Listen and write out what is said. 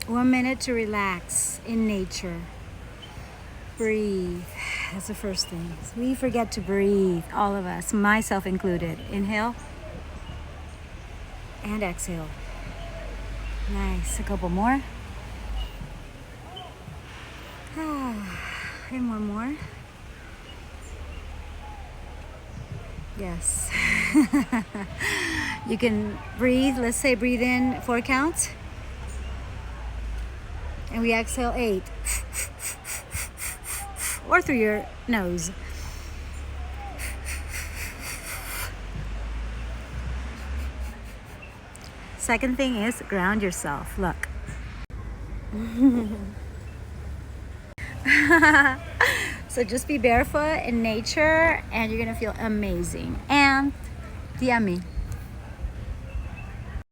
1 minute to relax in nature. Breathe. That's the first thing. We forget to breathe, all of us, myself included. Inhale and exhale. Nice. A couple more. And one more. Yes. You can breathe. Let's say breathe in 4 counts. And we exhale 8. Or through your nose. Second thing is ground yourself. Look. So just be barefoot in nature and you're gonna feel amazing. And DM me.